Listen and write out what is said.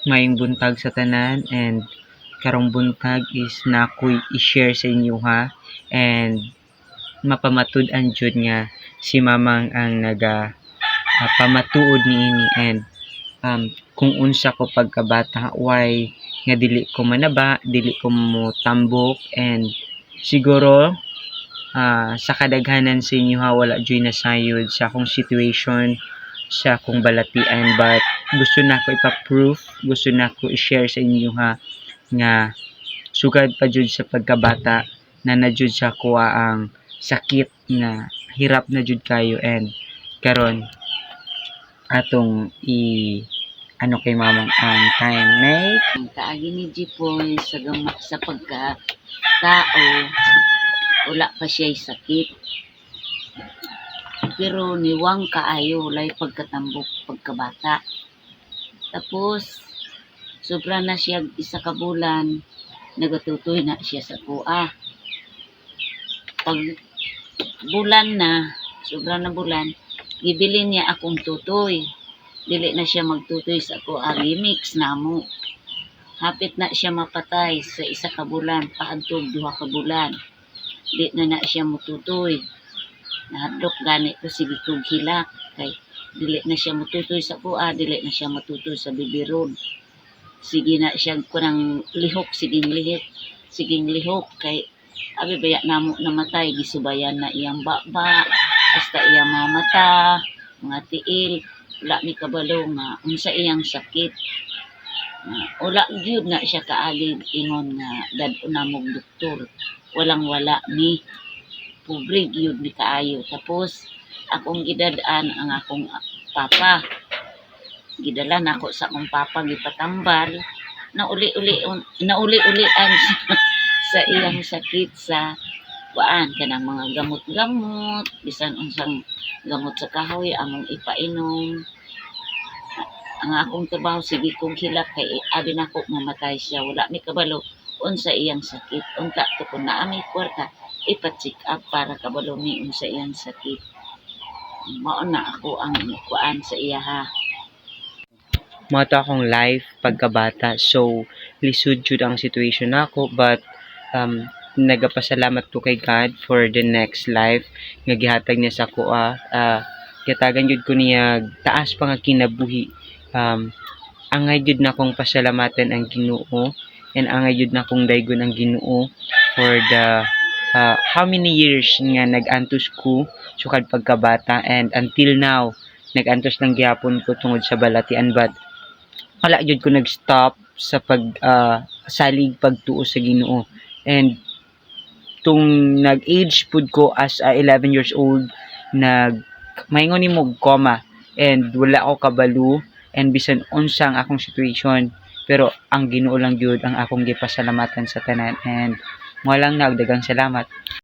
Maayong buntag sa tanan, and karong buntag is nakoy i-share sa inyo ha, and mapamatud-an jud nga si mamang ang pamatuod niini, and kung unsa ko pagkabata, why nga dili ko manaba, dili ko mo tambok, and siguro sa kadaghanan sa inyo ha, wala joy nasayod sa akong situation, sa akong balatian, but gusto na ko ipa-proof, gusto na ko i-share sa inyo ha, nga sugad pa jud sa pagkabata na jud sa kuha ang sakit nga hirap na jud kayo, and karon atong ano kay mamang ang time may Kaagi ni Jipoy sa pagka-tao, wala pa siya sakit. Pero niwang kaayo, walay pagkatambok pagkabata. Tapos, sobra na siya isa ka bulan, nagatutoy na siya sa kuha. Pag bulan na, sobra na bulan, gibilin niya akong tutoy. Dili na siya magtutoy sa kuha, gimix na mo. Hapit na siya mapatay sa isa ka bulan, paadtog 2 ka bulan. Di na siya mututoy. Nahadlok gani ko sige kog hilak kay dili na siya mututoy sa kuha, dili na siya matutoy sa bibiron. Sige na siya kunang lihok, siging lihok kay abi baya namo namatay, gisubayan na iyang baba, basta iyang mga mata, mga tiil, wala ni kabalo nga unsa iyang sakit. Wala gyud na siya kaagi ingon nga dad-o na mong doktor, walang wala ni pobre gyud ni kaayo. Tapos akong gidad-an ang akong papa, gidala nako sa akong papa, gipatambal na uli-ulian sa iyang sakit sa kuan kanang mga gamot-gamot, bisan unsang gamot sa kahoy among ipainom. Ang akong trabaho sige kong hilak kay abi nako mamatay siya, wala mi kabalo unsa iyang sakit. Unta to kun naa may kwarta ipa-check up para kabalo mi unsa iyang sakit. Mao na ako ang kuan sa iya ha. mao to akong life pagkabata, so lisod jud ang situation nako, but nagapasalamat ko kay God for the next life nga gihatag niya sa kuha. Gatagan jud ko niya taas pa nga kinabuhi. Angay jud na akong pasalamatan ang Ginoo, and angay jud na akong daygon ang Ginoo for the how many years nga nag-antos ko sukad pagkabata, and until now nag-antos lang gyapon ko tungod sa balatian, but wala jud ko nag-stop sa salig pagtuo sa Ginoo. And tung nag-age pud ko as 11 years old, maingon nimo coma, and wala ako kabalo, and bisan unsa ang akong situation, pero ang Ginoo lang gyud ang akong gipasalamatan sa tanan, and mo lang nagdagang salamat.